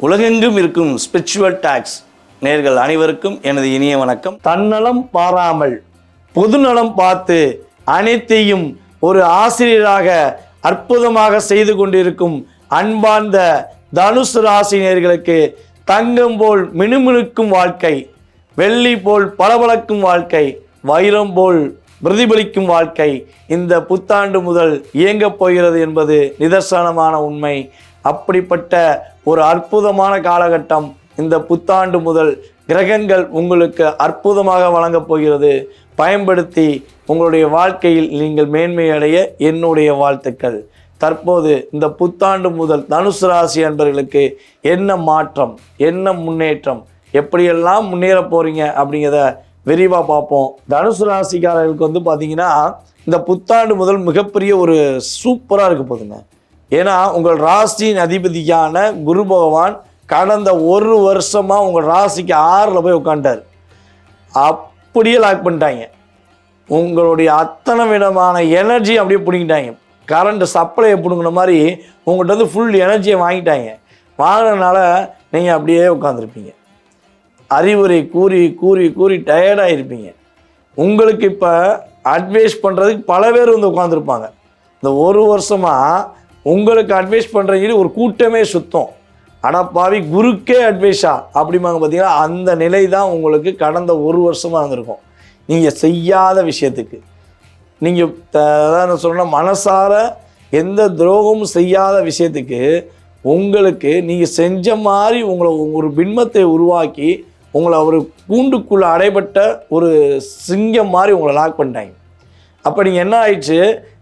உலகெங்கும் இருக்கும் spiritual tax நேர்கள் அனைவருக்கும் எனது இனிய வணக்கம். தன்னலம் பாராமல் பொதுநலம் பார்த்து அனைத்தையும் ஒரு ஆசிரியராக அற்புதமாக செய்து கொண்டிருக்கும் அன்பார்ந்த தனுசு ராசி நேர்களுக்கு தங்கம் போல் மினுமினுக்கும் வாழ்க்கை, வெள்ளி போல் பளபளக்கும் வாழ்க்கை, வைரம் போல் பிரதிபலிக்கும் வாழ்க்கை இந்த புத்தாண்டு முதல் இயங்கப் போகிறது என்பது நிதர்சனமான உண்மை. அப்படிப்பட்ட ஒரு அற்புதமான காலகட்டம் இந்த புத்தாண்டு முதல் கிரகங்கள் உங்களுக்கு அற்புதமாக வழங்கப் போகிறது. பயன்படுத்தி உங்களுடைய வாழ்க்கையில் நீங்கள் மேன்மையடைய என்னுடைய வாழ்த்துக்கள். தற்போது இந்த புத்தாண்டு முதல் தனுசு ராசி அன்பர்களுக்கு என்ன மாற்றம், என்ன முன்னேற்றம், எப்படியெல்லாம் முன்னேற போகிறீங்க அப்படிங்கிறத விரிவாக பார்ப்போம். தனுசு ராசிக்காரர்களுக்கு பார்த்தீங்கன்னா இந்த புத்தாண்டு முதல் மிகப்பெரிய ஒரு சூப்பராக இருக்க போகுதுங்க. ஏன்னா உங்கள் ராசியின் அதிபதியான குரு பகவான் கடந்த ஒரு வருஷமாக உங்கள் ராசிக்கு 6ல் போய் உட்காண்டார். அப்படியே லாக் பண்ணிட்டாங்க. உங்களுடைய அத்தனை விதமான எனர்ஜி அப்படியே பிடிங்கிட்டாங்க. கரண்ட் சப்ளையை பிடுங்கின மாதிரி உங்கள்கிட்ட வந்து ஃபுல் எனர்ஜியை வாங்கிட்டாங்க. வாங்கினதுனால நீங்கள் அப்படியே உட்காந்துருப்பீங்க. அறிவுரை கூறி கூறி கூறி டயர்டாக இருப்பீங்க. உங்களுக்கு இப்போ அட்வைஸ் பண்ணுறதுக்கு பல பேர் வந்து உட்காந்துருப்பாங்க. இந்த ஒரு வருஷமாக உங்களுக்கு அட்வைஸ் பண்ணுறீங்க ஒரு கூட்டமே சுத்தம். ஆனால் பாவி குருக்கே அட்வைஸா அப்படிம்பாங்க பார்த்தீங்கன்னா, அந்த நிலை தான் உங்களுக்கு கடந்த ஒரு வருஷமாக இருந்திருக்கும். நீங்கள் செய்யாத விஷயத்துக்கு, நீங்கள் அதான் சொல்லணும், மனசார எந்த துரோகமும் செய்யாத விஷயத்துக்கு உங்களுக்கு நீங்கள் செஞ்ச மாதிரி உங்களை ஒரு பின்பத்தை உருவாக்கி உங்களை ஒரு கூண்டுக்குள்ளே அடைபட்ட ஒரு சிங்கம் மாதிரி உங்களை லாக் பண்ணிட்டாங்க. அப்போ நீங்கள் என்ன ஆயிடுச்சு,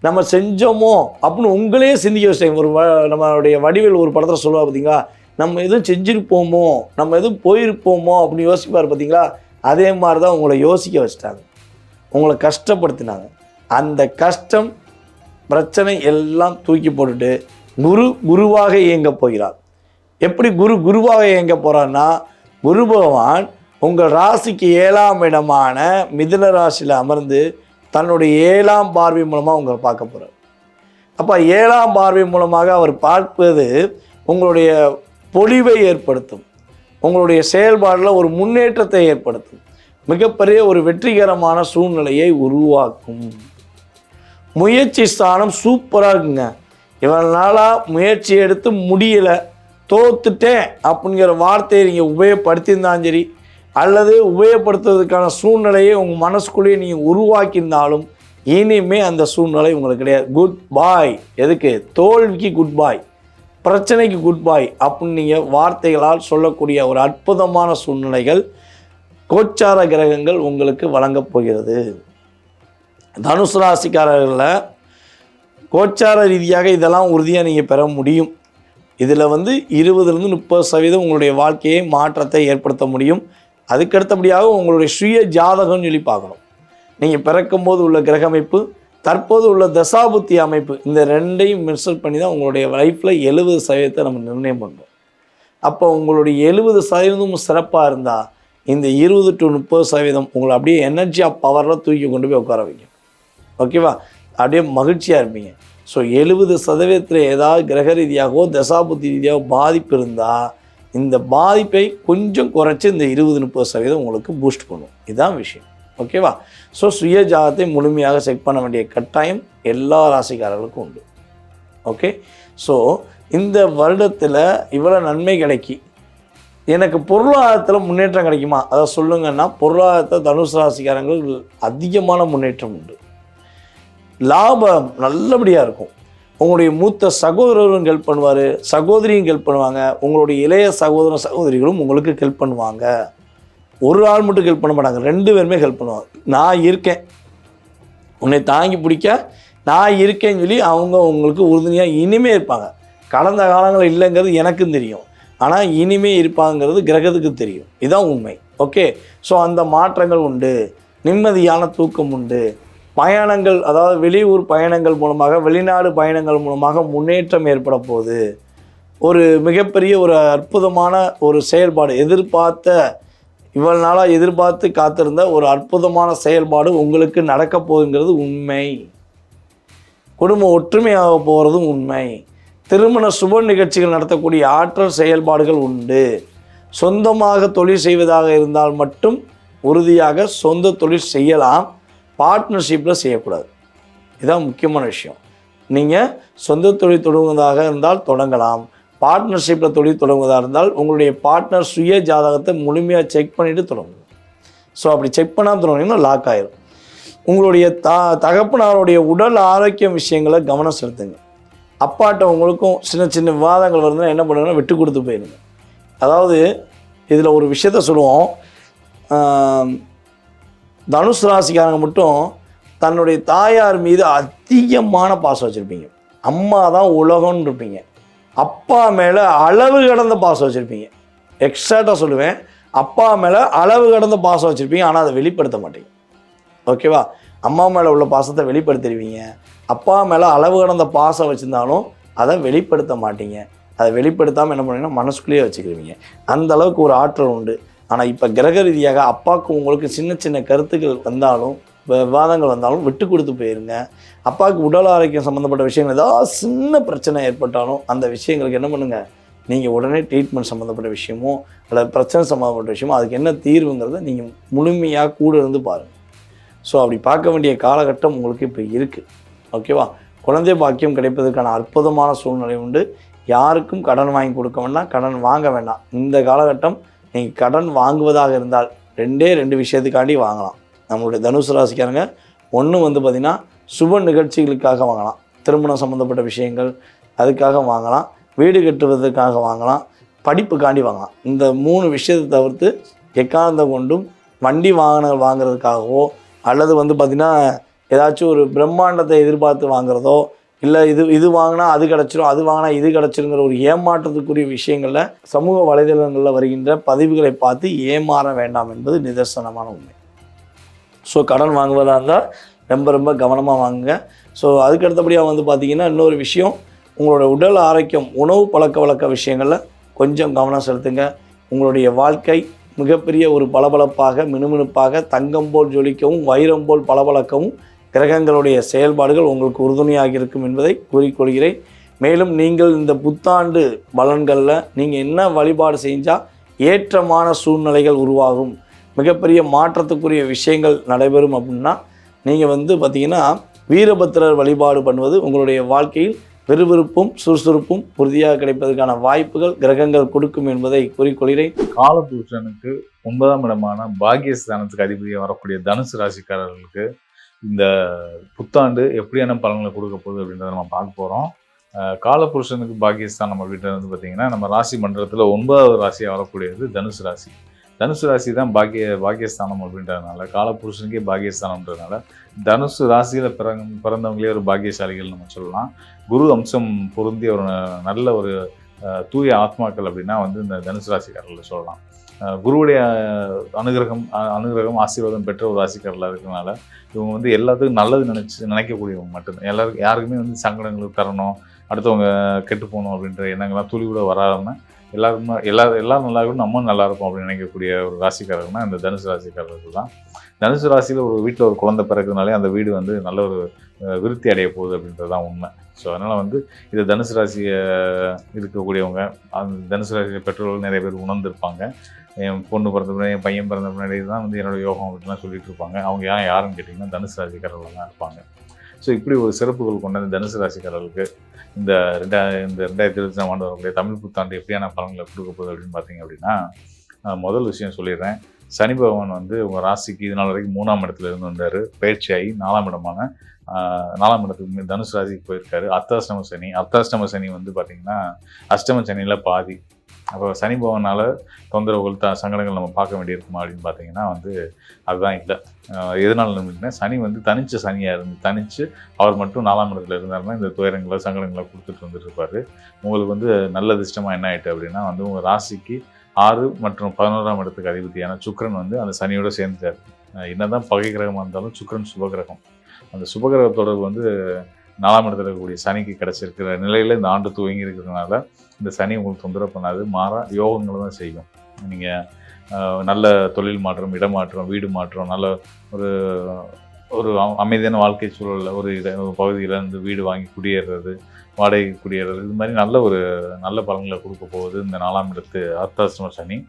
நம்ம செஞ்சோமோ அப்படின்னு உங்களே சிந்திக்க வச்சிட்டாங்க. நம்மளுடைய வடிவேல் ஒரு படத்தில் சொல்லுவா பார்த்தீங்களா, நம்ம எதுவும் செஞ்சுருப்போமோ, நம்ம எதுவும் போயிருப்போமோ அப்படின்னு யோசிப்பார் பார்த்தீங்களா. அதே மாதிரி தான் உங்களை யோசிக்க வச்சிட்டாங்க, உங்களை கஷ்டப்படுத்தினாங்க. அந்த கஷ்டம் பிரச்சனை எல்லாம் தூக்கி போட்டுட்டு குருவாக இயங்க போகிறார். எப்படி குருவாக இயங்க போகிறான்னா, குரு பகவான் உங்கள் ராசிக்கு 7ஆம் இடமான மிதுன ராசியில் அமர்ந்து தன்னுடைய 7ஆம் பார்வை மூலமாக உங்களை பார்க்க போகிறார். அப்போ 7ஆம் பார்வை மூலமாக அவர் பார்ப்பது உங்களுடைய பொலிவை ஏற்படுத்தும், உங்களுடைய செயல்பாடில் ஒரு முன்னேற்றத்தை ஏற்படுத்தும், மிகப்பெரிய ஒரு வெற்றிகரமான சூழ்நிலையை உருவாக்கும். முயற்சி ஸ்தானம் சூப்பராக இருக்குங்க. இவ்வளவு நாளாக முயற்சி எடுத்து முடியலை, தோத்துட்டேன் அப்படிங்கிற வார்த்தையை நீங்கள் உபயோகப்படுத்தியிருந்தாலும் சரி, அல்லது உபயோகப்படுத்துவதற்கான சூழ்நிலையை உங்கள் மனசுக்குள்ளேயே நீங்கள் உருவாக்கியிருந்தாலும் இனிமேல் அந்த சூழ்நிலை உங்களுக்கு கிடையாது. குட் பாய். எதுக்கு? தோல்விக்கு குட் பாய், பிரச்சனைக்கு குட் பாய் அப்படின்னு நீங்கள் வார்த்தைகளால் சொல்லக்கூடிய ஒரு அற்புதமான சூழ்நிலைகள் கோச்சார கிரகங்கள் உங்களுக்கு வழங்கப் போகிறது. தனுசு ராசிக்காரர்களில் கோச்சார ரீதியாக இதெல்லாம் உறுதியாக நீங்கள் பெற முடியும். இதில் 20லேருந்து 30% உங்களுடைய வாழ்க்கையை மாற்றத்தை ஏற்படுத்த முடியும். அதுக்கடுத்தபடியாக உங்களுடைய சுய ஜாதகம்னு சொல்லி பார்க்கணும். நீங்கள் பிறக்கும்போது உள்ள கிரக அமைப்பு, தற்போது உள்ள தசாபுத்தி அமைப்பு, இந்த ரெண்டையும் மென்ஷன் பண்ணி தான் உங்களுடைய லைஃப்பில் 70% நம்ம நிர்ணயம் பண்ணுறோம். அப்போ உங்களுடைய 70% சிறப்பாக இருந்தால் இந்த 20 to 30% உங்களை அப்படியே எனர்ஜியாக பவரில் தூக்கி கொண்டு போய் உட்கார வைக்கும். ஓகேவா? அப்படியே மகிழ்ச்சியாக இருப்பீங்க. ஸோ 70% ஏதாவது கிரக ரீதியாகவோ தசாபுத்தி ரீதியாகவோ பாதிப்பு இருந்தால் இந்த பாதிப்பை கொஞ்சம் குறைச்சி இந்த 20-30% உங்களுக்கு பூஸ்ட் பண்ணும். இதுதான் விஷயம். ஓகேவா? ஸோ சுய ஜாதகத்தை முழுமையாக செக் பண்ண வேண்டிய கட்டாயம் எல்லா ராசிக்காரர்களுக்கும் உண்டு. ஓகே. ஸோ இந்த வருடத்தில் இவ்வளோ நன்மை கிடைக்கி எனக்கு பொருளாதாரத்தில் முன்னேற்றம் கிடைக்குமா அதை சொல்லுங்கன்னா, பொருளாதாரத்தை தனுசு ராசிக்காரங்கள் அதிகமான முன்னேற்றம் உண்டு. லாபம் நல்லபடியாக இருக்கும். உங்களுடைய மூத்த சகோதரரும் ஹெல்ப் பண்ணுவார், சகோதரியும் ஹெல்ப் பண்ணுவாங்க, உங்களுடைய இளைய சகோதர சகோதரிகளும் உங்களுக்கு ஹெல்ப் பண்ணுவாங்க. ஒரு ஆள் மட்டும் ஹெல்ப் பண்ண மாட்டாங்க, 2 பேருமே ஹெல்ப் பண்ணுவாங்க. நான் இருக்கேன், உன்னை தாங்கி பிடிக்க நான் இருக்கேன்னு சொல்லி அவங்க உங்களுக்கு உறுதுணையாக இனிமே இருப்பாங்க. கடந்த காலங்களில் இல்லைங்கிறது எனக்கும் தெரியும், ஆனால் இனிமே இருப்பாங்கிறது கிரகத்துக்கு தெரியும். இதுதான் உண்மை. ஓகே. ஸோ அந்த மாற்றங்கள் உண்டு, நிம்மதியான தூக்கம் உண்டு. பயணங்கள், அதாவது வெளியூர் பயணங்கள் மூலமாக, வெளிநாடு பயணங்கள் மூலமாக முன்னேற்றம் ஏற்பட போகுது. ஒரு மிகப்பெரிய ஒரு அற்புதமான ஒரு செயல்பாடு, இவ்வளவு நாளாக எதிர்பார்த்து காத்திருந்த ஒரு அற்புதமான செயல்பாடு உங்களுக்கு நடக்க போகுங்கிறது உண்மை. குடும்ப ஒற்றுமையாக போகிறதும் உண்மை. திருமண சுப நிகழ்ச்சிகள் நடத்தக்கூடிய ஆற்றல் செயல்பாடுகள் உண்டு. சொந்தமாக தொழில் செய்வதாக இருந்தால் மட்டும் உறுதியாக சொந்த தொழில் செய்யலாம், பார்ட்னர்ஷிப்பில் செய்யக்கூடாது. இதுதான் முக்கியமான விஷயம். நீங்கள் சொந்த தொழில் தொடங்குவதாக இருந்தால் தொடங்கலாம், பார்ட்னர்ஷிப்பில் தொழில் தொடங்குவதாக இருந்தால் உங்களுடைய பார்ட்னர் சுய ஜாதகத்தை முழுமையாக செக் பண்ணிவிட்டு தொடங்குங்க. ஸோ அப்படி செக் பண்ணாமல் தொடங்கினீங்கன்னா லாக் ஆகிடும். உங்களுடைய தகப்பனாருடைய உடல் ஆரோக்கியம் விஷயங்களை கவனம் செலுத்துங்க. அப்பாட்ட உங்களுக்கும் சின்ன சின்ன விவாதங்கள் வருதுன்னா என்ன பண்ணுங்கன்னா விட்டு கொடுத்து போயிடுங்க. அதாவது இதில் ஒரு விஷயத்த சொல்லுவோம், தனுசு ராசிக்காரங்க மட்டும் தன்னுடைய தாயார் மீது அதிகமான பாசம் வச்சுருப்பீங்க. அம்மா தான் உலகம்னு இருப்பீங்க. அப்பா மேலே அளவு கடந்த பாசம் வச்சுருப்பீங்க. எக்ஸாக்டாக சொல்லுவேன், அப்பா மேலே அளவு கடந்த பாசம் வச்சுருப்பீங்க, ஆனால் அதை வெளிப்படுத்த மாட்டீங்க. ஓகேவா? அம்மா மேலே உள்ள பாசத்தை வெளிப்படுத்திடுவீங்க. அப்பா மேலே அளவு கடந்த பாசம் வச்சுருந்தாலும் அதை வெளிப்படுத்த மாட்டீங்க. அதை வெளிப்படுத்தாமல் என்ன பண்ணுவீங்கன்னா மனசுக்குள்ளேயே வச்சுக்கிடுவீங்க. அந்த அளவுக்கு ஒரு ஆற்றல் உண்டு. ஆனால் இப்போ கிரக ரீதியாக அப்பாவுக்கு உங்களுக்கு சின்ன சின்ன கருத்துக்கள் வந்தாலும் விவாதங்கள் வந்தாலும் விட்டு கொடுத்து போயிருங்க. அப்பாவுக்கு உடல் ஆரோக்கியம் சம்மந்தப்பட்ட விஷயங்கள் ஏதாவது சின்ன பிரச்சனை ஏற்பட்டாலும் அந்த விஷயங்களுக்கு என்ன பண்ணுங்கள், நீங்கள் உடனே ட்ரீட்மெண்ட் சம்மந்தப்பட்ட விஷயமோ அல்லது பிரச்சனை சம்மந்தப்பட்ட விஷயமோ அதுக்கு என்ன தீர்வுங்கிறத நீங்கள் முழுமையாக கூட இருந்து பாருங்கள். ஸோ அப்படி பார்க்க வேண்டிய காலகட்டம் உங்களுக்கு இப்போ இருக்குது. ஓகேவா? குழந்தை பாக்கியம் கிடைப்பதற்கான அற்புதமான சூழ்நிலை உண்டு. யாருக்கும் கடன் வாங்கி கொடுக்க வேண்டாம், கடன் வாங்க வேண்டாம். இந்த காலகட்டம் நீங்கள் கடன் வாங்குவதாக இருந்தால் ரெண்டு விஷயத்துக்காண்டி வாங்கலாம். நம்மளுடைய தனுசு ராசிக்காரங்க ஒன்று பார்த்திங்கன்னா சுப நிகழ்ச்சிகளுக்காக வாங்கலாம், திருமணம் சம்மந்தப்பட்ட விஷயங்கள் அதுக்காக வாங்கலாம், வீடு கட்டுவதற்காக வாங்கலாம், படிப்புக்காண்டி வாங்கலாம். இந்த 3 விஷயத்தை தவிர்த்து எக்காரணத்தை கொண்டும் வண்டி வாகனங்கள் வாங்குறதுக்காகவோ அல்லது பார்த்திங்கன்னா ஏதாச்சும் ஒரு பிரம்மாண்டத்தை எதிர்பார்த்து வாங்குறதோ இல்லை இது வாங்கினா அது கிடச்சிரும், அது வாங்கினா இது கிடச்சிருங்கிற ஒரு ஏமாற்றத்துக்குரிய விஷயங்களில் சமூக வலைதளங்களில் வருகின்ற பதிவுகளை பார்த்து ஏமாற வேண்டாம் என்பது நிதர்சனமான உண்மை. ஸோ கடன் வாங்குவதாக இருந்தால் ரொம்ப கவனமாக வாங்குங்க. ஸோ அதுக்கு அடுத்தபடியாக பார்த்திங்கன்னா இன்னொரு விஷயம், உங்களோட உடல் ஆரோக்கியம், உணவு பழக்க வழக்க விஷயங்களில் கொஞ்சம் கவனம் செலுத்துங்க. உங்களுடைய வாழ்க்கை மிகப்பெரிய ஒரு பளபளப்பாக மினுமினுப்பாக தங்கம் போல் ஜொலிக்கவும் வைரம் போல் பளபளக்கவும் கிரகங்களுடைய செயல்பாடுகள் உங்களுக்கு உறுதுணையாக இருக்கும் என்பதை கூறிக்கொள்கிறேன். மேலும் நீங்கள் இந்த புத்தாண்டு பலன்களில் நீங்கள் என்ன வழிபாடு செஞ்சால் ஏற்றமான சூழ்நிலைகள் உருவாகும், மிகப்பெரிய மாற்றத்துக்குரிய விஷயங்கள் நடைபெறும் அப்படின்னா நீங்கள் பார்த்திங்கன்னா வீரபத்திரர் வழிபாடு பண்ணுவது உங்களுடைய வாழ்க்கையில் விறுவிறுப்பும் சுறுசுறுப்பும் உறுதியாக கிடைப்பதற்கான வாய்ப்புகள் கிரகங்கள் கொடுக்கும் என்பதை கூறிக்கொள்கிறேன். காலபுருஷனுக்கு 9ஆம் இடமான பாக்கியஸ்தானத்துக்கு அதிபதியாக வரக்கூடிய தனுசு ராசிக்காரர்களுக்கு இந்த புத்தாண்டு எப்படியான பலன்களை கொடுக்க போகுது அப்படின்றத நம்ம பார்க்க போகிறோம். காலபுருஷனுக்கு பாக்கியஸ்தானம் அப்படின்றது பார்த்திங்கன்னா நம்ம ராசி மண்டலத்தில் 9வது ராசியாக வரக்கூடியது தனுசு ராசி. தனுசு ராசி தான் பாக்கியஸ்தானம் அப்படின்றதுனால, காலபுருஷனுக்கே பாக்கியஸ்தானம்ன்றதுனால தனுசு ராசியில் பிறந்தவங்களே ஒரு பாக்கியசாலிகள் நம்ம சொல்லலாம். குரு அம்சம் பொருந்திய ஒரு நல்ல ஒரு தூய ஆத்மாக்கள் அப்படின்னா இந்த தனுசு ராசிக்காரர்களை சொல்லலாம். குருவுடைய அனுகிரகம் ஆசீர்வாதம் பெற்ற ஒரு ராசிக்காரர்களாக இருக்கிறதுனால இவங்க எல்லாத்துக்கும் நல்லது நினைக்கக்கூடியவங்க மட்டும்தான். யாருக்குமே சங்கடங்கள் தரணும், அடுத்தவங்க கெட்டு போகணும் அப்படின்ற எண்ணங்கள்லாம் துளி கூட வராமல் எல்லாரும் நல்லா இருக்கும், நம்ம நல்லா இருக்கும் அப்படின்னு நினைக்கக்கூடிய ஒரு ராசிக்காரர்கள்னா இந்த தனுசு ராசிக்காரர்கள் தான். தனுசு ராசியில் ஒரு வீட்டில் ஒரு குழந்தை பிறகுனாலே அந்த வீடு நல்ல ஒரு விருத்தி அடைய போகுது அப்படின்றது தான் உண்மை. ஸோ அதனால் இது தனுசு ராசியை இருக்கக்கூடியவங்க, அந்த தனுசு ராசி பெற்றோர்கள் நிறைய பேர் உணர்ந்திருப்பாங்க. என் பொண்ணு பிறந்த பின்னாடி என் பையன் பிறந்த பின்னாடி தான் என்னோடய யோகம் அப்படின்லாம் சொல்லிட்டு இருப்பாங்க. அவங்க யாருன்னு கேட்டிங்கன்னா தனுசு ராசிக்காரர்கள் தான் இருப்பாங்க. ஸோ இப்படி ஒரு சிறப்புகள் கொண்ட இந்த தனுசு ராசிக்காரர்களுக்கு இந்த 2023ஆம் ஆண்டு வரக்கூடிய தமிழ் புத்தாண்டு எப்படியான பலன்களை கொடுக்க போகுது அப்படின்னு பார்த்தீங்க அப்படின்னா, முதல் விஷயம் சொல்லிடுறேன். சனி பகவான் உங்கள் ராசிக்கு இது நாள் வரைக்கும் 3ஆம் இடத்துல இருந்து வந்தார். பயிற்சியாகி 4ஆம் இடத்துக்கு தனுசு ராசிக்கு போயிருக்காரு. அர்த்தாஷ்டம சனி பார்த்தீங்கன்னா அஷ்டம சனியில் பாதி. அப்போ சனி பகவானால் தொந்தரவுகள் சங்கடங்கள் நம்ம பார்க்க வேண்டியிருக்குமா அப்படின்னு பார்த்தீங்கன்னா அதுதான் இல்லை. எதனால இருந்துச்சுன்னா சனி தனிச்ச சனியாக தனிச்சு அவர் மட்டும் 4ஆம் இடத்துல இருந்தாருன்னா இந்த துயரங்களை சங்கடங்களை கொடுத்துட்டு வந்துட்டுருப்பார். உங்களுக்கு நல்ல அதிர்ஷ்டமாக என்ன ஆகிட்டு அப்படின்னா உங்கள் ராசிக்கு 6 மற்றும் 11ஆம் இடத்துக்கு அதிபதியான சுக்கிரன் அந்த சனியோடு சேர்ந்துட்டார். என்னதான் பகை கிரகமாக இருந்தாலும் சுக்கிரன் சுபகிரகம். அந்த சுபகிரக தொடர்பு 4ஆம் இடத்துல இருக்கக்கூடிய சனிக்கு கிடச்சிருக்கிற நிலையில் இந்த ஆண்டு துவங்கி இருக்கிறதுனால இந்த சனி உங்களுக்கு தொந்தரவு பண்ணாது, மாறா யோகங்களை தான் செய்யும். நீங்கள் நல்ல தொழில் மாற்றம், இடமாற்றம், வீடு மாற்றம், நல்ல ஒரு அமைதியான வாழ்க்கை சூழலில் ஒரு பகுதியில் வீடு வாங்கி குடியேறது, வாடகை குடியேறது, இது மாதிரி நல்ல பலன்களை கொடுக்க போகுது இந்த 4ஆம் இடத்து அர்த்தாசிரம சனி.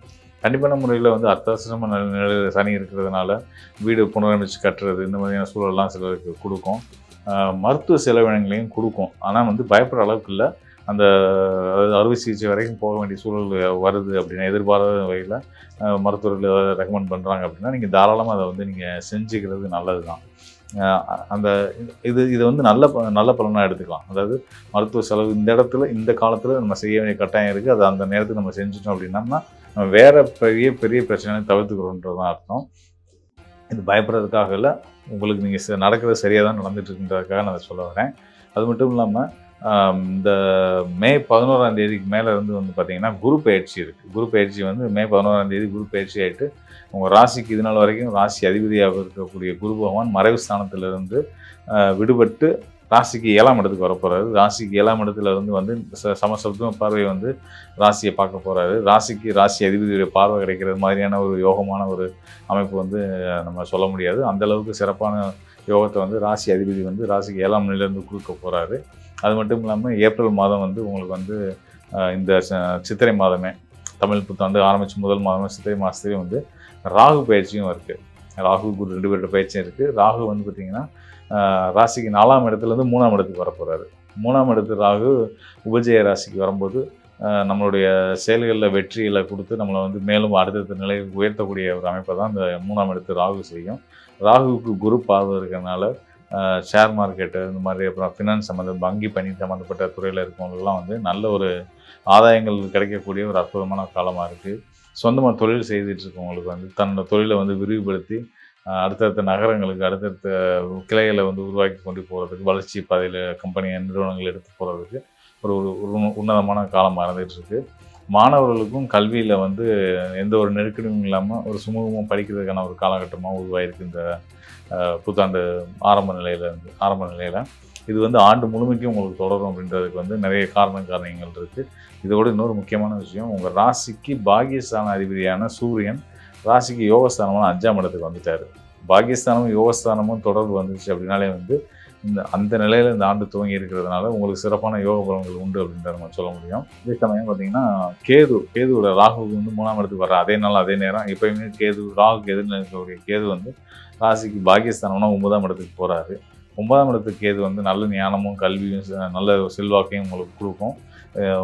கண்டிப்பான முறையில் வந்து அர்த்தாசிரம நிலையில் சனி இருக்கிறதுனால வீடு புனரமைச்சு கட்டுறது இந்த மாதிரியான சூழல்லாம் சிலருக்கு கொடுக்கும். மருத்துவ செலவினங்களையும் கொடுக்கும். ஆனால் வந்து பயப்படுற அளவுக்கு இல்லை. அந்த அறுவை சிகிச்சை வரைக்கும் போக வேண்டிய சூழல் வருது அப்படின்னா, எதிர்பாராத வகையில் மருத்துவர்கள் ஏதாவது ரெக்கமெண்ட் பண்ணுறாங்க அப்படின்னா நீங்கள் தாராளமாக அதை வந்து நீங்கள் செஞ்சுக்கிறது நல்லது தான். அந்த இதை வந்து நல்ல பலனாக எடுத்துக்கலாம். அதாவது மருத்துவ செலவு இந்த இடத்துல இந்த காலத்தில் நம்ம செய்ய வேண்டிய கட்டாயம் இருக்குது. அது அந்த நேரத்துக்கு நம்ம செஞ்சிட்டோம் அப்படின்னா நம்ம வேறு பெரிய பிரச்சனையை தவிர்த்துக்கிறோன்றது தான் அர்த்தம். இது பயப்படுறதுக்காக இல்லை, உங்களுக்கு நீங்கள் நடக்கிறது சரியாக தான் நடந்துட்டு இருக்குன்றதுக்காக நான் அதை சொல்ல வரேன். அது மட்டும் இல்லாமல் இந்த மே 11ஆம் தேதிக்கு மேலே இருந்து வந்து பார்த்திங்கன்னா குரு பயிற்சி இருக்குது. குரு பயிற்சி வந்து மே 11ஆம் தேதி குரு பயிற்சி ஆகிட்டு உங்கள் ராசிக்கு இது நாள் வரைக்கும் ராசி அதிபதியாக இருக்கக்கூடிய குரு பகவான் மறைவு ஸ்தானத்திலிருந்து விடுபட்டு ராசிக்கு 7ஆம் இடத்துக்கு வரப்போகிறாரு. ராசிக்கு 7ஆம் இடத்துல இருந்து வந்து சமசப்தம பார்வை வந்து ராசியை பார்க்க போகிறாரு. ராசி அதிபதியுடைய பார்வை கிடைக்கிறது மாதிரியான ஒரு யோகமான ஒரு அமைப்பு வந்து நம்ம சொல்ல முடியாது. அந்தளவுக்கு சிறப்பான யோகத்தை வந்து ராசி அதிபதி வந்து ராசிக்கு 7ஆம் நிலையிலேருந்து கொடுக்க போகிறாரு. அது மட்டும் இல்லாமல் ஏப்ரல் மாதம் வந்து உங்களுக்கு வந்து இந்த சித்திரை மாதமே, தமிழ் புத்தாண்டு ஆரம்பித்த முதல் மாதமே சித்திரை மாதத்துலேயே வந்து ராகு பயிற்சியும் இருக்குது. ராகு குரு 2 பேரோட பயிற்சியும் இருக்குது. ராகு வந்து பார்த்திங்கன்னா ராசிக்கு 4ஆம் இடத்துலேருந்து 3ஆம் இடத்துக்கு வரப்போகிறாரு. 3ஆம் இடத்து ராகு உபஜய ராசிக்கு வரும்போது நம்மளுடைய செயல்களில் வெற்றிகளை கொடுத்து நம்மளை வந்து மேலும் அடுத்தடுத்த நிலைக்கு உயர்த்தக்கூடிய ஒரு அமைப்பை தான் இந்த 3ஆம் இடத்து ராகு செய்யும். ராகுவுக்கு குரு பார்வை இருக்கிறதுனால ஷேர் மார்க்கெட்டு இந்த மாதிரி, அப்புறம் ஃபினான்ஸ் வங்கி பணி சம்மந்தப்பட்ட துறையில் இருக்கவங்களுக்குலாம் வந்து நல்ல ஒரு ஆதாயங்கள் கிடைக்கக்கூடிய ஒரு அற்புதமான காலமாக இருக்குது. சொந்தமாக தொழில் செய்துட்டு இருக்கவங்களுக்கு வந்து தன்னோட தொழிலை வந்து விரிவுபடுத்தி அடுத்தடுத்த நகரங்களுக்கு அடுத்தடுத்த கிளைகளை வந்து உருவாக்கி கொண்டு போகிறதுக்கு, வளர்ச்சி பாதையில் கம்பெனி நிறுவனங்கள் எடுத்து போகிறதுக்கு ஒரு உன்னதமான காலமாக இருந்துகிட்ருக்கு. மாணவர்களுக்கும் கல்வியில் வந்து எந்த ஒரு நெருக்கடியும் இல்லாமல் ஒரு சுமூகமாக படிக்கிறதுக்கான ஒரு காலகட்டமாக உருவாயிருக்கு இந்த புத்தாண்டு ஆரம்ப நிலையில். இது வந்து ஆண்டு முழுமைக்கும் உங்களுக்கு தொடரும் அப்படின்றதுக்கு வந்து நிறைய காரணங்கள் இருக்குது. இதோட இன்னொரு முக்கியமான விஷயம், உங்கள் ராசிக்கு பாகியஸ்தான அதிபதியான சூரியன் ராசிக்கு யோகஸ்தானமான 5ஆம் இடத்துக்கு வந்துட்டார். பாகியஸ்தானமும் யோகஸ்தானமும் தொடர்பு வந்துச்சு அப்படின்னாலே வந்து அந்த நிலையில் இந்த ஆண்டு துவங்கி இருக்கிறதுனால உங்களுக்கு சிறப்பான யோக பலன்கள் உண்டு அப்படின்றத நம்ம சொல்ல முடியும். இதே சமயம் பார்த்தீங்கன்னா கேதுவோட ராகுக்கு வந்து 3ஆம் இடத்துக்கு வர அதே நாள் அதே நேரம் எப்பயுமே ராகுக்கு எதிர்நிலை இருக்கக்கூடிய கேது வந்து ராசிக்கு பாகியஸ்தானம்னா 9ஆம் இடத்துக்கு போகிறாரு. 9ஆம் இடத்துக்கு கேது வந்து நல்ல ஞானமும் கல்வியும் நல்ல செல்வாக்கையும் உங்களுக்கு கொடுக்கும்.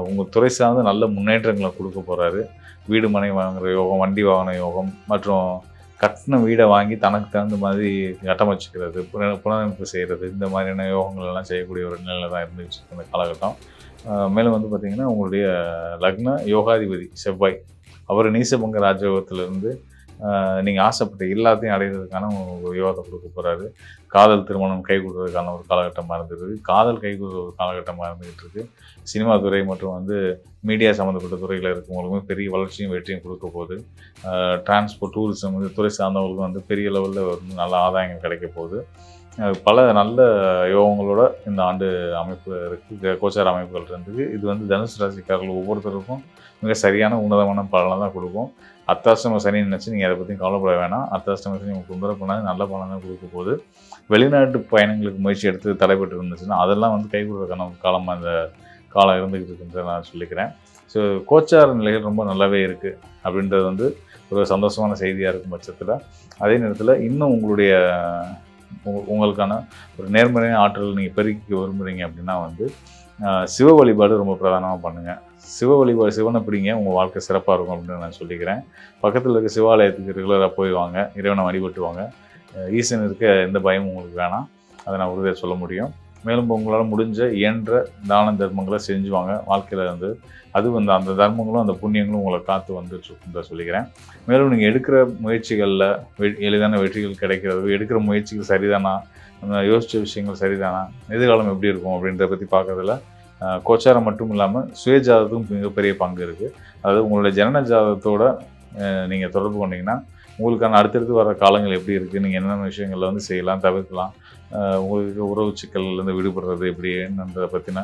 உங்கள் துறை சார்ந்து நல்ல முன்னேற்றங்களை கொடுக்க போகிறாரு. வீடு மனை வாங்குகிற யோகம், வண்டி வாகன யோகம் மற்றும் கட்டின வீடை வாங்கி தனக்கு தகுந்த மாதிரி கட்டமைச்சிக்கிறது, புனரமைப்பு செய்கிறது, இந்த மாதிரியான யோகங்கள் எல்லாம் செய்யக்கூடிய ஒரு நிலையில் தான் இருந்துச்சு இந்த காலகட்டம். மேலும் வந்து பார்த்திங்கன்னா உங்களுடைய லக்ன யோகாதிபதி செவ்வாய் அவர் நீசபங்க ராஜயோகத்திலிருந்து நீங்கள் ஆசைப்பட்ட எல்லாத்தையும் அடைகிறதுக்கான ஒரு யோகத்தை கொடுக்க போகிறாரு. காதல் திருமணம் கைகூடுறதுக்கான ஒரு காலகட்டமாக இருந்தது. காதல் கைகூடுற ஒரு காலகட்டமாக இருந்துகிட்டு இருக்குது. சினிமா துறை மற்றும் வந்து மீடியா சம்மந்தப்பட்ட துறையில் இருக்கவங்களுக்குமே பெரிய வளர்ச்சியும் வெற்றியும் கொடுக்க போகுது. டிரான்ஸ்போர்ட் டூரிசம் இந்த துறை சார்ந்தவங்களுக்கும் வந்து பெரிய லெவலில் வந்து நல்ல ஆதாயங்கள் கிடைக்க போகுது. பல நல்ல யோகங்களோட இந்த ஆண்டு அமைப்பு இருக்குது, கோச்சார அமைப்புகள் இருந்தது. இது வந்து தனுசு ராசிக்காரர்கள் ஒவ்வொருத்தருக்கும் மிக சரியான உன்னதமான பலனை தான் கொடுக்கும். அர்த்தாஷ்டம சனி நினச்சி நீங்கள் அதை பற்றி கவலைப்பட வேணாம். அர்த்தாஷ்டம சனி உங்களுக்கு தொந்தரவு பண்ணாது, நல்ல பலன் தான் கொடுக்க போகுது. வெளிநாட்டு பயணங்களுக்கு முயற்சி எடுத்து தடைபட்டு இருந்துச்சுன்னா அதெல்லாம் வந்து கைகூடுறதுக்கான காலமாக இந்த காலம் இருந்துக்கிட்டு இருக்குன்றத நான் சொல்லிக்கிறேன். ஸோ கோச்சார நிலைகள் ரொம்ப நல்லாவே இருக்குது அப்படின்றது வந்து ஒரு சந்தோஷமான செய்தியாக இருக்கும் பட்சத்தில், அதே நேரத்தில் இன்னும் உங்களுக்கான ஒரு நேர்மறையான ஆற்றல் நீங்கள் பெருக்கிக்க விரும்புகிறீங்க அப்படின்னா வந்து சிவ வழிபாடு ரொம்ப பிரதானமாக பண்ணுங்கள். சிவனை பிடிங்க, உங்கள் வாழ்க்கை சிறப்பாக இருக்கும் அப்படின்னு நான் சொல்லிக்கிறேன். பக்கத்தில் இருக்க சிவாலயத்துக்கு ரெகுலராக போய் வாங்க, இறைவனை வழிபட்டுவாங்க. ஈசன் இருக்க எந்த பயமும் உங்களுக்கு வேணாம், அதை நான் உறுதியாக சொல்ல முடியும். மேலும் உங்களால் முடிஞ்ச இயன்ற தான தர்மங்களை செஞ்சுவாங்க. வாழ்க்கையில் வந்து அது வந்து அந்த தர்மங்களும் அந்த புண்ணியங்களும் உங்களை காத்து வந்துட்டுருக்குன்ற சொல்லிக்கிறேன். மேலும் நீங்கள் எடுக்கிற முயற்சிகளில் எளிதான வெற்றிகள் கிடைக்கிறது, எடுக்கிற முயற்சிகள் சரிதானா, நம்ம யோசித்த விஷயங்கள் சரிதானா, எதிர்காலம் எப்படி இருக்கும் அப்படின்றத பற்றி பார்க்கறதுல கோச்சாரம் மட்டும் இல்லாமல் சுயஜாதத்துக்கும் மிகப்பெரிய பங்கு இருக்குது. அதாவது உங்களுடைய ஜனன ஜாதகத்தோடு நீங்கள் தொடர்பு கொண்டீங்கன்னா உங்களுக்கான அடுத்தடுத்து வர காலங்கள் எப்படி இருக்குது, நீங்கள் என்னென்ன விஷயங்களில் வந்து செய்யலாம், தவிர்க்கலாம், உங்களுக்கு உறவு சிக்கல்லேருந்து விடுபடுறது எப்படி என்னன்றதை பற்றின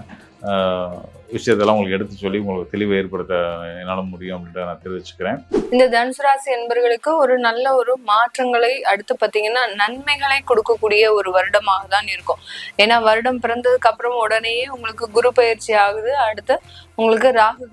விஷயத்தெல்லாம் உங்களுக்கு எடுத்து சொல்லி உங்களுக்கு தெளிவை ஏற்படுத்த என்னால் முடியும் அப்படின்றத நான் தெரிவிச்சுக்கிறேன். இந்த தனுசு ராசி என்பர்களுக்கு ஒரு நல்ல ஒரு மாற்றங்களை அடுத்து பார்த்தீங்கன்னா நன்மைகளை கொடுக்கக்கூடிய ஒரு வருடமாக தான் இருக்கும். ஏன்னா வருடம் பிறந்ததுக்கு அப்புறம் உடனேயே உங்களுக்கு குரு பயிற்சி ஆகுது. அடுத்து உங்களுக்கு ராகு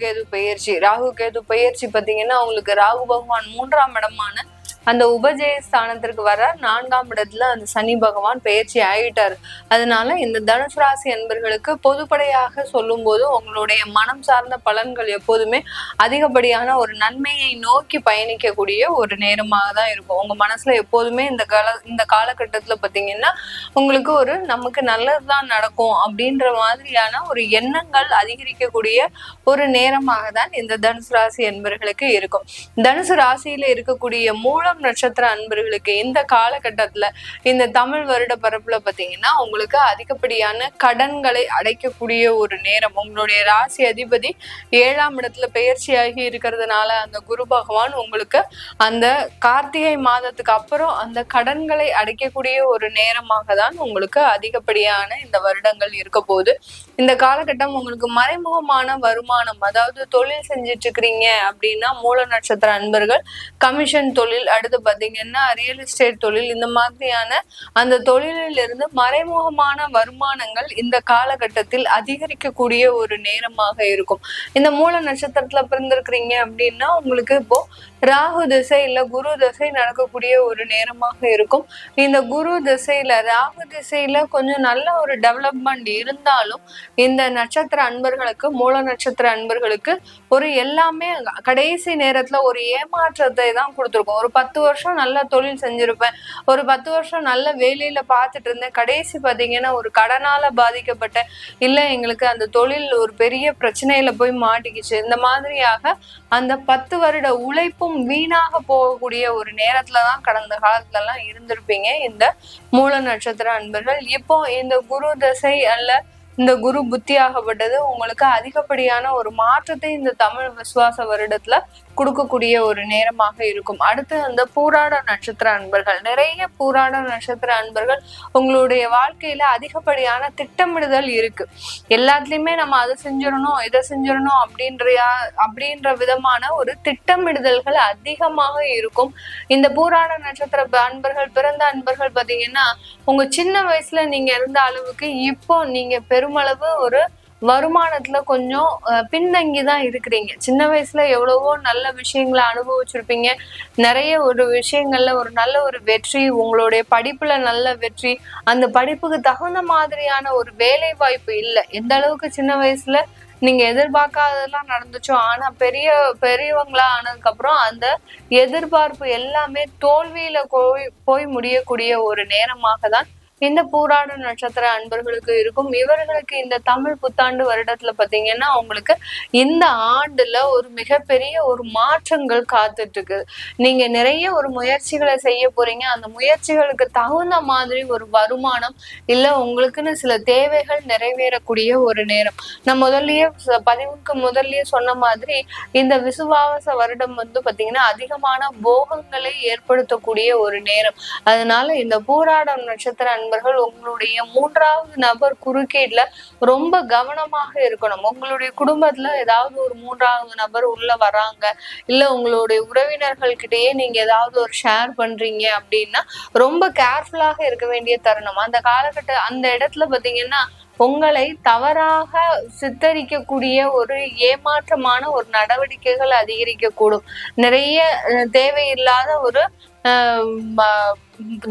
கேது பயிற்சி பார்த்தீங்கன்னா உங்களுக்கு ராகு பகவான் 3ஆம் இடமான அந்த உபஜய ஸ்தானத்திற்கு வர 4ஆம் இடத்துல அந்த சனி பகவான் பயிற்சி ஆகிட்டாரு. அதனால இந்த தனுசு ராசி என்பர்களுக்கு பொதுப்படையாக சொல்லும் போது உங்களுடைய மனம் சார்ந்த பலன்கள் எப்போதுமே அதிகப்படியான ஒரு நன்மையை நோக்கி பயணிக்கக்கூடிய ஒரு நேரமாக தான் இருக்கும். உங்க மனசுல எப்போதுமே இந்த காலகட்டத்துல பாத்தீங்கன்னா உங்களுக்கு ஒரு நமக்கு நல்லதுதான் நடக்கும் அப்படின்ற மாதிரியான ஒரு எண்ணங்கள் அதிகரிக்கக்கூடிய ஒரு நேரமாக தான் இந்த தனுசு ராசி என்பர்களுக்கு இருக்கும். தனுசு ராசியில இருக்கக்கூடிய மூலம் நட்சத்திர அன்பர்களுக்கு இந்த காலகட்டத்துல இந்த தமிழ் வருட பரப்புல பாத்தீங்கன்னா உங்களுக்கு அதிகப்படியான கடன்களை அடைக்கக்கூடிய ஒரு நேரம். உங்களுடைய ராசி அதிபதி 7ஆம் இடத்துல பெயர்ச்சியாகி இருக்கிறதுனால அந்த குரு பகவான் உங்களுக்கு அந்த கார்த்திகை மாதத்துக்கு அப்புறம் அந்த கடன்களை அடைக்கக்கூடிய ஒரு நேரமாக தான் உங்களுக்கு அதிகப்படியான இந்த வருடங்கள் இருக்க போகுது. இந்த காலகட்டம் உங்களுக்கு மறைமுகமான வருமானம், அதாவது தொழில் செஞ்சிட்டு இருக்கிறீங்க அப்படின்னா மூல நட்சத்திர அன்பர்கள் கமிஷன் தொழில், அடுத்து பாத்தீங்கன்னா ரியல் எஸ்டேட் தொழில், இந்த மாதிரியான அந்த தொழிலில் இருந்து மறைமுகமான வருமானங்கள் இந்த காலகட்டத்தில் அதிகரிக்கக்கூடிய ஒரு நேரமாக இருக்கும். இந்த மூல நட்சத்திரத்துல பிறந்திருக்கிறீங்க அப்படின்னா உங்களுக்கு இப்போ ராகு திசை இல்ல குரு திசை நடக்கக்கூடிய ஒரு நேரமாக இருக்கும். இந்த குரு திசையில ராகு திசையில கொஞ்சம் நல்ல ஒரு டெவலப்மெண்ட் இருந்தாலும் இந்த நட்சத்திர அன்பர்களுக்கு மூல நட்சத்திர அன்பர்களுக்கு ஒரு எல்லாமே கடைசி நேரத்துல ஒரு ஏமாற்றத்தை தான் கொடுத்துருக்கோம். ஒரு 10 வருஷம் நல்ல தொழில் செஞ்சிருப்பேன், ஒரு 10 வருஷம் நல்ல வேலையில பார்த்துட்டு இருந்தேன், கடைசி பாத்தீங்கன்னா ஒரு கடனால பாதிக்கப்பட்டேன், இல்ல எங்களுக்கு அந்த தொழில் ஒரு பெரிய பிரச்சனையில போய் மாட்டிக்கிச்சு. இந்த மாதிரியாக அந்த 10 வருட உழைப்பும் வீணாக போகக்கூடிய ஒரு நேரத்துலதான் கடந்த காலத்துல எல்லாம் இருந்திருப்பீங்க இந்த மூல நட்சத்திர அன்பர்கள். இப்போ இந்த குரு தசை அல்ல இந்த குரு புத்தியாகப்பட்டது உங்களுக்கு அதிகப்படியான ஒரு மாற்றத்தை இந்த தமிழ் விசுவாச வருடத்துல கொடுக்கக்கூடிய ஒரு நேரமாக இருக்கும். அடுத்து அந்த பூராட நட்சத்திர அன்பர்கள், நிறைய பூராட நட்சத்திர அன்பர்கள் உங்களுடைய வாழ்க்கையில அதிகப்படியான திட்டமிடுதல் இருக்கு. எல்லாத்துலயுமே நம்ம அதை செஞ்சிடணும் இதை செஞ்சிடணும் அப்படின்ற விதமான ஒரு திட்டமிடுதல்கள் அதிகமாக இருக்கும். இந்த பூராட நட்சத்திர அன்பர்கள் பிறந்த அன்பர்கள் பாத்தீங்கன்னா உங்க சின்ன வயசுல நீங்க இருந்த அளவுக்கு இப்போ நீங்க பெருமளவு ஒரு வருமானத்துல கொஞ்சம் பின்தங்கிதான் இருக்கிறீங்க. சின்ன வயசுல எவ்வளவோ நல்ல விஷயங்களை அனுபவிச்சிருப்பீங்க, நிறைய ஒரு விஷயங்கள்ல ஒரு நல்ல ஒரு வெற்றி, உங்களுடைய படிப்புல நல்ல வெற்றி, அந்த படிப்புக்கு தகுந்த மாதிரியான ஒரு வேலை வாய்ப்பு இல்லை. எந்த அளவுக்கு சின்ன வயசுல நீங்க எதிர்பார்க்காததெல்லாம் நடந்துச்சோ, ஆனா பெரியவங்களா ஆனதுக்கு அப்புறம் அந்த எதிர்பார்ப்பு எல்லாமே தோல்வியில போய் முடியக்கூடிய ஒரு நேரமாக தான் இந்த பூராட நட்சத்திர அன்பர்களுக்கு இருக்கும். இவர்களுக்கு இந்த தமிழ் புத்தாண்டு வருடத்துல பாத்தீங்கன்னா உங்களுக்கு இந்த ஆண்டுல ஒரு மிகப்பெரிய ஒரு மாற்றங்கள் காத்துட்டு இருக்கு. நீங்க நிறைய ஒரு முயற்சிகளை செய்ய போறீங்க. அந்த முயற்சிகளுக்கு தகுந்த மாதிரி ஒரு வருமானம் இல்ல உங்களுக்குன்னு சில தேவைகள் நிறைவேறக்கூடிய ஒரு நேரம். நான் பதிவுக்கு முதல்லயே சொன்ன மாதிரி இந்த விசுவாச வருடம் பாத்தீங்கன்னா அதிகமான போகங்களை ஏற்படுத்தக்கூடிய ஒரு நேரம். அதனால இந்த பூராடம் நட்சத்திர உங்களுடைய 3வது நபர் குறுக்கீடுல ரொம்ப கவனமாக இருக்கணும். உங்களுடைய குடும்பத்துல ஏதாவது ஒரு 3வது நபர் உள்ள வராங்க, இல்ல உங்களுடைய உறவினர்கள் கிட்டயே நீங்க ஏதாவது ஒரு ஷேர் பண்றீங்க அப்படின்னா ரொம்ப கேர்ஃபுல்லாக இருக்க வேண்டிய தருணம். அந்த இடத்துல பாத்தீங்கன்னா உங்களை தவறாக சித்தரிக்கக்கூடிய ஒரு ஏமாற்றமான ஒரு நடவடிக்கைகள் அதிகரிக்கக்கூடும். நிறைய தேவையில்லாத ஒரு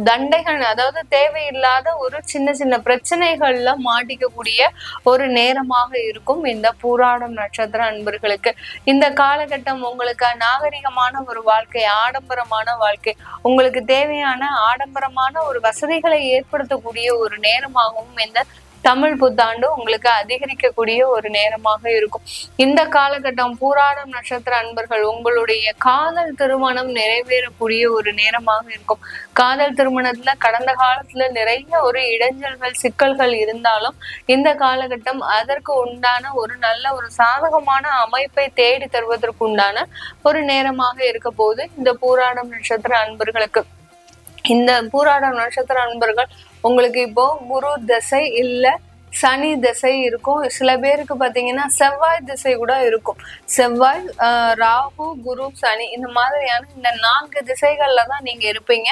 தண்டைகள், அதாவது தேவையில்லாத ஒரு சின்ன சின்ன பிரச்சனைகள்ல மாட்டிக்கக்கூடிய ஒரு நேரமாக இருக்கும் இந்த பூராடம் நட்சத்திர அன்பர்களுக்கு. இந்த காலகட்டம் உங்களுக்கு நாகரிகமான ஒரு வாழ்க்கை, ஆடம்பரமான வாழ்க்கை, உங்களுக்கு தேவையான ஆடம்பரமான ஒரு வசதிகளை ஏற்படுத்தக்கூடிய ஒரு நேரமாகவும் இந்த தமிழ் புத்தாண்டு உங்களுக்கு அதிகரிக்கக்கூடிய ஒரு நேரமாக இருக்கும். இந்த காலகட்டம் பூராடம் நட்சத்திர அன்பர்கள் உங்களுடைய காதல் திருமணம் நிறைவேறக்கூடிய ஒரு நேரமாக இருக்கும். காதல் திருமணத்துல கடந்த காலத்துல நிறைய ஒரு இடைஞ்சல்கள் சிக்கல்கள் இருந்தாலும் இந்த காலகட்டம் அதற்கு உண்டான ஒரு நல்ல ஒரு சாதகமான அமைப்பை தேடி தருவதற்கு உண்டான ஒரு நேரமாக இருக்க போது இந்த பூராடம் நட்சத்திர அன்பர்களுக்கு. இந்த பூராடம் நட்சத்திர அன்பர்கள் உங்களுக்கு இப்போ குரு திசை இல்ல சனி திசை இருக்கும். சில பேருக்கு பாத்தீங்கன்னா செவ்வாய் திசை கூட இருக்கும். செவ்வாய், ராகு, குரு, சனி இந்த மாதிரியான இந்த 4 திசைகள்ல தான் நீங்க இருப்பீங்க.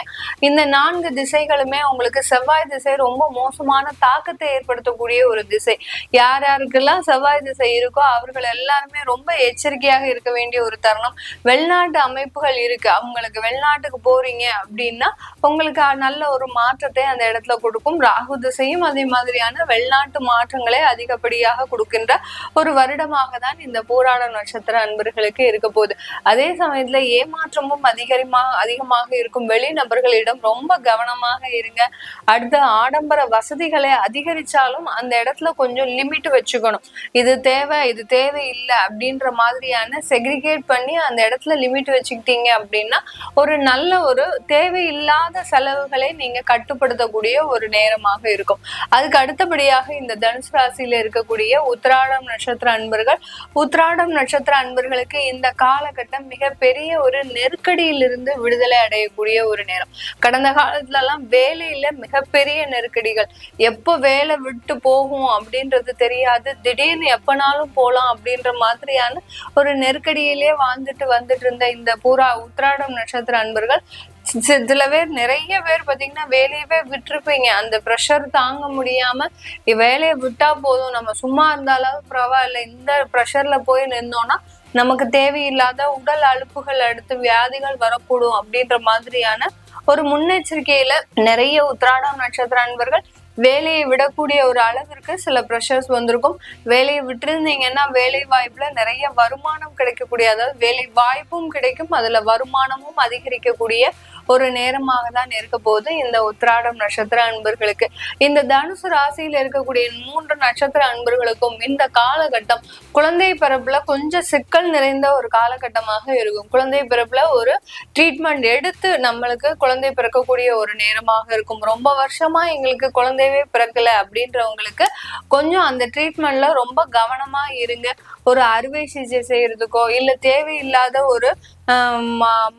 இந்த 4 திசைகளுமே உங்களுக்கு செவ்வாய் திசை ரொம்ப மோசமான தாக்கத்தை ஏற்படுத்தக்கூடிய ஒரு திசை. யார் யாருக்கெல்லாம் செவ்வாய் திசை இருக்கோ அவர்கள் எல்லாருமே ரொம்ப எச்சரிக்கையாக இருக்க வேண்டிய ஒரு தருணம். வெளிநாட்டு அமைப்புகள் இருக்கு, அவங்களுக்கு வெளிநாட்டுக்கு போறீங்க அப்படின்னா உங்களுக்கு நல்ல ஒரு மாற்றத்தை அந்த இடத்துல கொடுக்கும். ராகு திசையும் அதே மாதிரியான வெளிநாட்டு மாற்றங்களை அதிகப்படியாக கொடுக்கின்ற ஒரு வருடமாக தான் இந்த பூராட நட்சத்திர அன்பர்களுக்கு இருக்க போகுது. அதே சமயத்துல ஏமாற்றமும் அதிகமாக இருக்கும் வெளிநபர்களிடம் ரொம்ப கவனமாக இருங்க. அடுத்த ஆடம்பர வசதிகளை அதிகரிச்சாலும் அந்த இடத்துல கொஞ்சம் லிமிட் வச்சுக்கணும். இது தேவை, இது தேவையில்லை அப்படின்ற மாதிரியான செக்ரிகேட் பண்ணி அந்த இடத்துல லிமிட் வச்சுக்கிட்டீங்க அப்படின்னா ஒரு நல்ல ஒரு தேவையில்லாத செலவுகளை நீங்க கட்டுப்படுத்தக்கூடிய ஒரு நேரமாக இருக்கும். அதுக்கு அடுத்தபடியாக இந்த தனுசு ராசியில இருக்கக்கூடிய உத்திராடம் நட்சத்திர அன்பர்கள், உத்திராடம் நட்சத்திர அன்பர்களுக்கு இந்த காலகட்டம் மிகப்பெரிய ஒரு நெருக்கடியிலிருந்து விடுதலை அடையக்கூடிய ஒரு நேரம். கடந்த காலத்துல எல்லாம் வேலையில மிகப்பெரிய நெருக்கடிகள், எப்போ வேலை விட்டு போகும் அப்படின்றது தெரியாது, திடீர்னு எப்பனாலும் போலாம் அப்படின்ற மாதிரியான ஒரு நெருக்கடியிலே வந்துட்டு இருந்த இந்த உத்திராடம் நட்சத்திர அன்பர்கள் சில பேர், நிறைய பேர் பாத்தீங்கன்னா வேலையவே விட்டுருப்பீங்க. அந்த ப்ரெஷர் தாங்க முடியாம வேலையை விட்டா போதும், நம்ம சும்மா இருந்தாலும் பரவாயில்ல, இந்த ப்ரெஷர்ல போய் நின்னோம்னா நமக்கு தேவையில்லாத உடல் அலுப்புகள் அடுத்து வியாதிகள் வரக்கூடும் அப்படின்ற மாதிரியான ஒரு முன்னெச்சரிக்கையில நிறைய உத்திராடம் நட்சத்திர அன்பர்கள் வேலையை விடக்கூடிய ஒரு அளவிற்கு சில ப்ரெஷர்ஸ் வந்திருக்கும். வேலையை விட்டுருந்தீங்கன்னா வேலை வாய்ப்புல நிறைய வருமானம் கிடைக்கக்கூடிய, அதாவது வேலை வாய்ப்பும் கிடைக்கும், அதுல வருமானமும் அதிகரிக்கக்கூடிய ஒரு நேரமாக தான் இருக்க போது இந்த உத்திராடம் நட்சத்திர அன்பர்களுக்கு. இந்த தனுசு ராசியில இருக்கக்கூடிய 3 நட்சத்திர அன்பர்களுக்கும் இந்த காலகட்டம் குழந்தை பிறப்புல கொஞ்சம் சிக்கல் நிறைந்த ஒரு காலகட்டமாக இருக்கும். குழந்தை பிறப்புல ஒரு ட்ரீட்மெண்ட் எடுத்து நம்மளுக்கு குழந்தை பிறக்கக்கூடிய ஒரு நேரமாக இருக்கும். ரொம்ப வருஷமா எங்களுக்கு குழந்தையவே பிறக்கல அப்படின்றவங்களுக்கு கொஞ்சம் அந்த ட்ரீட்மெண்ட்ல ரொம்ப கவனமா இருங்க. ஒரு அறுவை சிகிச்சை செய்யறதுக்கோ இல்ல தேவையில்லாத ஒரு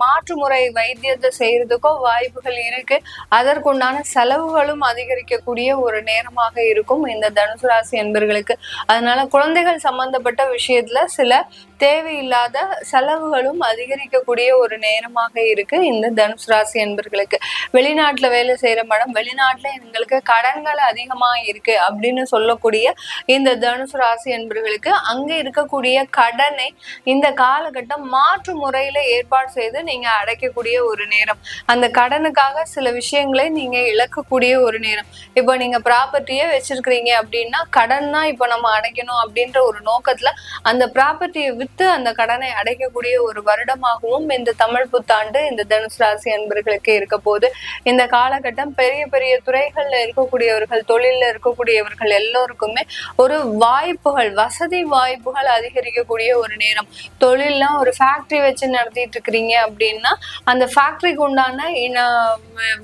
மாற்று முறை வைத்தியத்தை செய்யறதுக்கோ வாய்ப்புகள் இருக்கு. அதற்குண்டான செலவுகளும் அதிகரிக்கக்கூடிய ஒரு நேரமாக இருக்கும் இந்த தனுசு ராசி என்பர்களுக்கு. அதனால குழந்தைகள் சம்பந்தப்பட்ட விஷயத்துல சில தேவையில்லாத செலவுகளும் அதிகரிக்கக்கூடிய ஒரு நேரமாக இருக்கு இந்த தனுசு ராசி என்பர்களுக்கு. வெளிநாட்டுல வேலை செய்யற மேடம், வெளிநாட்டுல எங்களுக்கு கடன்கள் அதிகமா இருக்கு அப்படின்னு சொல்லக்கூடிய இந்த தனுசு ராசி என்பர்களுக்கு அங்க இருக்கக்கூடிய கடனை இந்த காலகட்டம் மாற்று முறையில ஏற்பாடு செய்து நீங்க அடைக்கக்கூடிய ஒரு நேரம். அந்த கடனுக்காக சில விஷயங்களை நீங்க இழக்கக்கூடிய ஒரு நேரம். இப்போ நீங்க ப்ராப்பர்ட்டியே வச்சிருக்கிறீங்க அப்படின்னா கடன் தான் இப்போ நம்ம அடைக்கணும் அப்படின்ற ஒரு நோக்கத்துல அந்த ப்ராப்பர்ட்டியை வித்து அந்த கடனை அடைக்கக்கூடிய ஒரு வருடமாகவும் இந்த தமிழ் புத்தாண்டு இந்த தனுசு ராசி அன்பர்களுக்கு இருக்க போது. இந்த காலகட்டம் பெரிய பெரிய துறைகள்ல இருக்கக்கூடியவர்கள், தொழில்ல இருக்கக்கூடியவர்கள் எல்லோருக்குமே ஒரு வாய்ப்புகள், வசதி வாய்ப்புகள் அதிகரிக்கக்கூடிய ஒரு நேரம். தொழில்லாம் ஒரு ஃபேக்டரி வச்சு நடத்திட்டு இருக்கிறீங்க அப்படின்னா அந்த ஃபேக்டரிக்கு உண்டான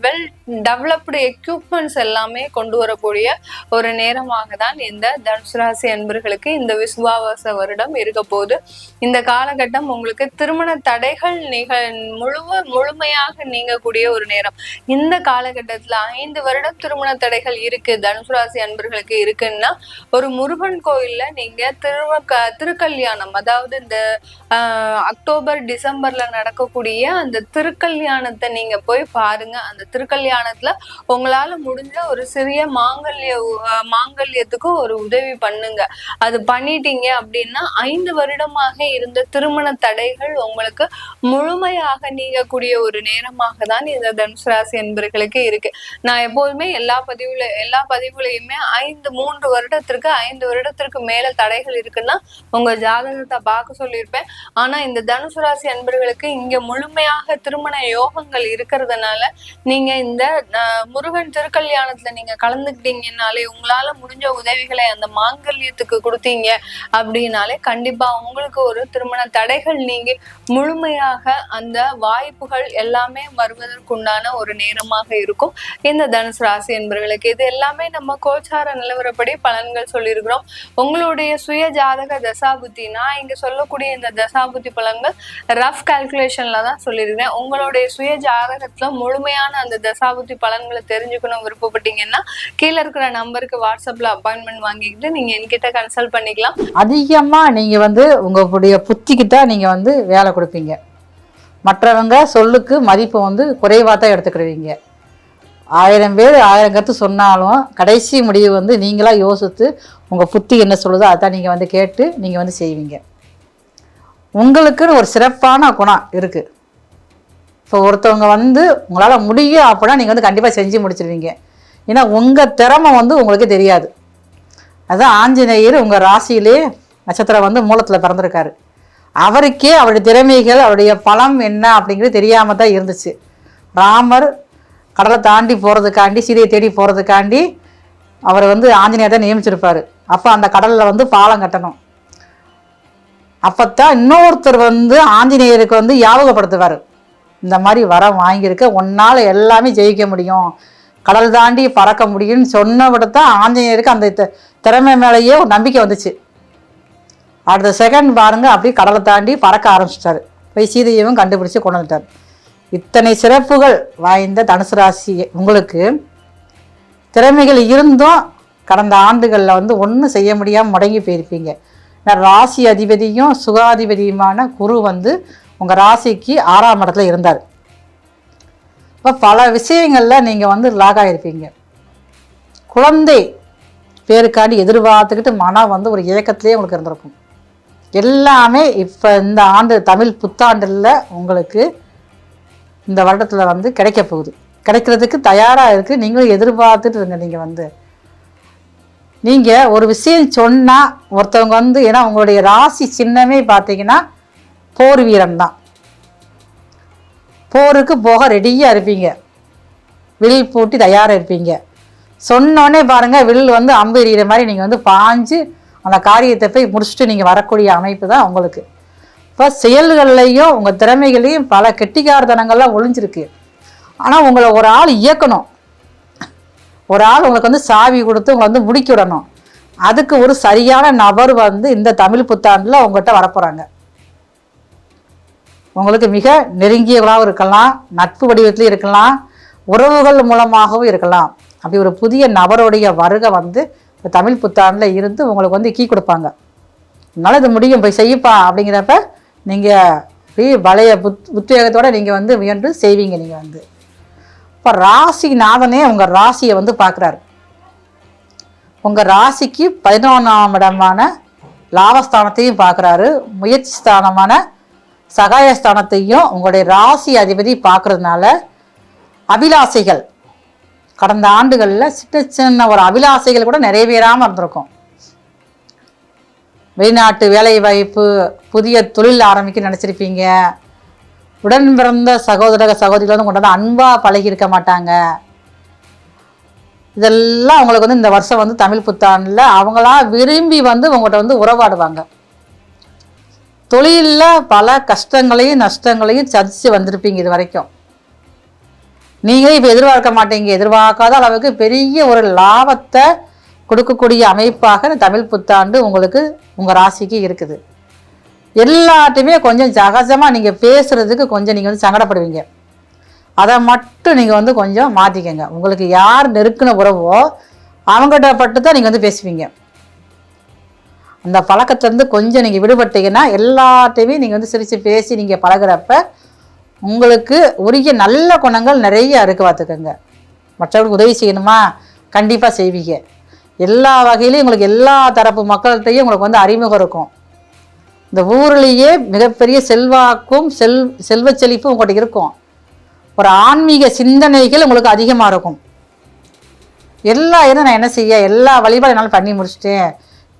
வெல் டெவலப்டு எக்யூப்மெண்ட்ஸ் எல்லாமே கொண்டு வரக்கூடிய ஒரு நேரமாக தான் இந்த தனுசு ராசி அன்பர்களுக்கு இந்த விசுவாவச வருடம் இருக்க போது. இந்த காலகட்டம் உங்களுக்கு திருமண தடைகள் முழுமையாக நீங்கக்கூடிய ஒரு நேரம். இந்த காலகட்டத்துல 5 வருடம் திருமண தடைகள் இருக்கு தனுசு ராசி அன்பர்களுக்கு இருக்குன்னா ஒரு முருகன் கோயில்ல நீங்க திருக்கல்யாணம், அதாவது இந்த அக்டோபர் டிசம்பர்ல நடக்கக்கூடிய அந்த திருக்கல்யாணத்தை நீங்க போய் பாருங்க. அந்த திருக்கல்யாணத்துல உங்களால முடிஞ்ச ஒரு சிறிய மாங்கல்யத்துக்கு ஒரு உதவி பண்ணுங்க. அது பண்ணிட்டீங்க அப்படின்னா 5 வருடமாக இருந்த திருமண தடைகள் உங்களுக்கு முழுமையாக நீங்கக்கூடிய ஒரு நேரமாக தான் இந்த தனுசு ராசி என்பர்களுக்கு இருக்கு. நான் எப்போதுமே எல்லா பதிவுலையுமே 3 வருடத்திற்கு மேல தடைகள் இருக்குன்னா உங்க ஜாதகத்தை பார்க்க சொல்லியிருப்பேன். ஆனா இந்த தனுசு ராசி அன்பர்களுக்கு இங்க முழுமையாக திருமண யோகங்கள் இருக்கிறதுனால நீங்க இந்த முருகன் திருக்கல்யாணத்துல நீங்க கலந்துக்கிட்டீங்கன்னாலே, உங்களால முடிஞ்ச உதவிகளை அந்த மாங்கல்யத்துக்கு கொடுத்தீங்க அப்படின்னாலே கண்டிப்பா உங்களுக்கு ஒரு திருமண தடைகள் நீங்கி முழுமையாக அந்த வாய்ப்புகள் எல்லாமே வருவதற்குண்டான ஒரு நேரமாக இருக்கும் இந்த தனுசு ராசி என்பர்களுக்கு. இது எல்லாமே நம்ம கோச்சார நிலவரப்படி பலன்கள் சொல்லியிருக்கிறோம். உங்களுடைய சுய ஜாதக தசாபுத்தி, நான் இங்க சொல்லக்கூடிய இந்த தசாபுத்தி பலன்கள் ரஃப் கால்குலேஷன்ல தான் சொல்லியிருக்கேன். உங்களுடைய சுய ஜாதகத்துல முழுமையான அந்த தசாபுத்தி பலன்களை தெரிஞ்சுக்கணும் விருப்பப்பட்டீங்கன்னா கீழே இருக்கிற நம்பருக்கு வாட்ஸ்அப்ல அப்பாயின்மெண்ட் வாங்கிக்கிட்டு நீங்க என்கிட்ட கன்சல்ட் பண்ணிக்கலாம். அதிகமா நீங்க வந்து உங்களுடைய புத்திக்கிட்ட நீங்க வந்து வேலை கொடுப்பீங்க. மற்றவங்க சொல்லுக்கு மதிப்பு வந்து குறைவாக தான் எடுத்துக்கிடுவீங்க. 1000 பேர் 1000 கருத்து சொன்னாலும் கடைசி முடிவு வந்து நீங்களாக யோசித்து உங்கள் புத்தி என்ன சொல்லுதோ அதான் நீங்கள் வந்து கேட்டு நீங்கள் வந்து செய்வீங்க. உங்களுக்குன்னு ஒரு சிறப்பான குணம் இருக்குது. இப்போ ஒருத்தவங்க வந்து உங்களால் முடியும் அப்படின்னா நீங்கள் வந்து கண்டிப்பாக செஞ்சு முடிச்சிடுவீங்க. ஏன்னா உங்கள் திறமை வந்து உங்களுக்கு தெரியாது. அதுதான் ஆஞ்சநேயர் உங்கள் ராசியிலே நட்சத்திரம் வந்து மூலத்தில் பிறந்திருக்காரு. அவருக்கே அவருடைய திறமைகள் அவருடைய பலம் என்ன அப்படிங்கிறது தெரியாமல் தான் இருந்துச்சு. ராமர் கடலை தாண்டி போகிறதுக்காண்டி சீதையை தேடி போகிறதுக்காண்டி அவரை வந்து ஆஞ்சநேயர் தான் நியமிச்சிருப்பார். அப்போ அந்த கடலில் வந்து பாலம் கட்டணும். அப்போத்தான் இன்னொருத்தர் வந்து ஆஞ்சநேயருக்கு வந்து ஞாபகப்படுத்துவார், இந்த மாதிரி வரம் வாங்கியிருக்க, உன்னால் எல்லாமே ஜெயிக்க முடியும், கடல் தாண்டி பறக்க முடியும்னு சொன்னபடி தான் ஆஞ்சநேயருக்கு அந்த திறமை மேலேயே ஒரு நம்பிக்கை வந்துச்சு. அடுத்த செகண்ட் பாருங்க அப்படியே கடலை தாண்டி பறக்க ஆரம்பிச்சிட்டாரு. போய் சீதையவும் கண்டுபிடிச்சி கொண்டு வந்துட்டார். இத்தனை சிறப்புகள் வாய்ந்த தனுசு ராசி உங்களுக்கு திறமைகள் இருந்தும் கடந்த ஆண்டுகளில் வந்து ஒன்றும் செய்ய முடியாமல் முடங்கி போயிருப்பீங்க. ராசி அதிபதியும் சுகாதிபதியுமான குரு வந்து உங்கள் ராசிக்கு 6ஆம் இடத்துல இருந்தார். இப்போ பல விஷயங்களில் நீங்கள் வந்து லாக் ஆகிருப்பீங்க. குழந்தை பேருக்காண்டி எதிர்பார்த்துக்கிட்டு மனம் வந்து ஒரு இயக்கத்திலே உங்களுக்கு இருந்திருக்கும். எல்லாமே இப்போ இந்த ஆண்டு தமிழ் புத்தாண்டில் உங்களுக்கு இந்த வருடத்தில் வந்து கிடைக்க போகுது. கிடைக்கிறதுக்கு தயாராக இருக்குது. நீங்களும் எதிர்பார்த்துட்டு இருங்க. நீங்கள் ஒரு விஷயம் சொன்னால் ஒருத்தவங்க வந்து, ஏன்னா உங்களுடைய ராசி சின்னமே பார்த்தீங்கன்னா போர் வீரன் தான். போருக்கு போக ரெடியாக இருப்பீங்க. வில் பூட்டி தயாராக இருப்பீங்க. சொன்னோடனே பாருங்கள் வில் வந்து அம்பு எறிகிற மாதிரி நீங்கள் வந்து பாஞ்சு அந்த காரியத்தை போய் முடிச்சுட்டு நீங்கள் வரக்கூடிய அமைப்பு தான் உங்களுக்கு. இப்போ செயல்கள்லையும் உங்கள் திறமைகளையும் பல கெட்டிக்காரத்தனங்கள்லாம் ஒளிஞ்சிருக்கு. ஆனால் உங்களை ஒரு ஆள் இயக்கணும், ஒரு ஆள் உங்களுக்கு வந்து சாவி கொடுத்து உங்களை வந்து முடிக்க விடணும். அதுக்கு ஒரு சரியான நபர் வந்து இந்த தமிழ் புத்தாண்டில் உங்கள்கிட்ட வரப்போகிறாங்க. உங்களுக்கு மிக நெருங்கியவர்களாகவும் இருக்கலாம், நட்பு வடிவத்திலையும் இருக்கலாம், உறவுகள் மூலமாகவும் இருக்கலாம். அப்படி ஒரு புதிய நபருடைய வருகை வந்து இந்த தமிழ் புத்தாண்டில் இருந்து உங்களுக்கு வந்து கீ கொடுப்பாங்க. அதனால் இது முடியும், போய் செய்யப்பா அப்படிங்கிறப்ப நீங்கள் அப்படி பழைய உத்வேகத்தோடு நீங்கள் வந்து முயன்று செய்வீங்க. நீங்கள் வந்து இப்போ ராசிநாதனே உங்கள் ராசியை வந்து பார்க்குறாரு. உங்கள் ராசிக்கு 11ஆம் இடமான லாபஸ்தானத்தையும் பார்க்குறாரு. முயற்சி ஸ்தானமான சகாயஸ்தானத்தையும் உங்களுடைய ராசி அதிபதி பார்க்குறதுனால அபிலாசைகள் கடந்த ஆண்டுகளில் சின்ன சின்ன ஒரு அபிலாசைகள் கூட நிறைவேறாமல் இருந்திருக்கும். வெளிநாட்டு வேலை வாய்ப்பு, புதிய தொழில் ஆரம்பிக்க நினச்சிருப்பீங்க. உடன் பிறந்த சகோதர சகோதரிகள் வந்து கொண்டு வந்து அன்பாக பழகியிருக்க மாட்டாங்க. இதெல்லாம் அவங்களுக்கு வந்து இந்த வருஷம் வந்து தமிழ் புத்தாண்டில் அவங்களா விரும்பி வந்து உங்கள்கிட்ட வந்து உறவாடுவாங்க. தொழிலில் பல கஷ்டங்களையும் நஷ்டங்களையும் சதிச்சு வந்திருப்பீங்க இது வரைக்கும். நீங்களே இப்போ எதிர்பார்க்க மாட்டீங்க. எதிர்பார்க்காத அளவுக்கு பெரிய ஒரு லாபத்தை கொடுக்கக்கூடிய அமைப்பாக தமிழ் புத்தாண்டு உங்களுக்கு உங்கள் ராசிக்கு இருக்குது. எல்லாத்தையுமே கொஞ்சம் சகஜமாக நீங்கள் பேசுகிறதுக்கு கொஞ்சம் நீங்கள் வந்து சங்கடப்படுவீங்க. அதை மட்டும் நீங்கள் வந்து கொஞ்சம் மாற்றிக்கங்க. உங்களுக்கு யார் நெருக்கின உறவோ அவங்ககிட்ட பட்டு தான் நீங்கள் வந்து பேசுவீங்க. அந்த பழக்கத்துலேருந்து கொஞ்சம் நீங்கள் விடுபட்டீங்கன்னா எல்லாத்தையுமே நீங்கள் வந்து சிரித்து பேசி நீங்கள் பழகிறப்ப உங்களுக்கு உரிய நல்ல குணங்கள் நிறைய இருக்குது. பார்த்துக்கோங்க. மற்றவர்களுக்கு உதவி செய்யணுமா, கண்டிப்பாக செய்வீங்க. எல்லா வகையிலையும் உங்களுக்கு எல்லா தரப்பு மக்கள்கிட்டையும் உங்களுக்கு வந்து அறிமுகம் இருக்கும். இந்த ஊர்லேயே மிகப்பெரிய செல்வாக்கும் செல்வ செழிப்பும் உங்கள்கிட்ட இருக்கும். ஒரு ஆன்மீக சிந்தனைகள் உங்களுக்கு அதிகமாக இருக்கும். எல்லா இடம் நான் என்ன செய்ய, எல்லா வழிபாடு என்னால் பண்ணி முடிச்சிட்டேன்,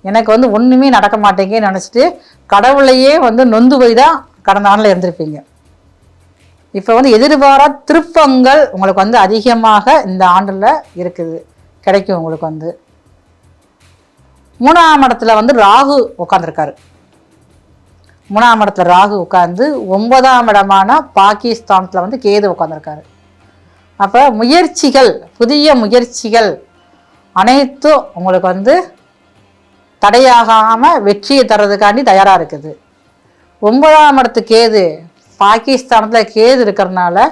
எனக்கு வந்து ஒன்றுமே நடக்க மாட்டேங்கன்னு நினச்சிட்டு கடவுளையே வந்து நொந்து போய் தான் கடந்த ஆண்டில் இருந்திருப்பீங்க. இப்போ வந்து எதிர்பாரா திருப்பங்கள் உங்களுக்கு வந்து அதிகமாக இந்த ஆண்டில் இருக்குது, கிடைக்கும். உங்களுக்கு வந்து 3ஆம் இடத்துல வந்து ராகு உட்காந்துருக்காரு. 3ஆம் இடத்துல ராகு உட்காந்து 9ஆம் இடமான பாகிஸ்தானத்தில் வந்து கேது உட்காந்துருக்காரு. அப்போ முயற்சிகள், புதிய முயற்சிகள் அனைத்தும் உங்களுக்கு வந்து தடையாகாமல் வெற்றியை தர்றதுக்காண்டி தயாராக இருக்குது. 9ஆம் இடத்து கேது பாகிஸ்தானத்தில் கேது இருக்கிறதுனால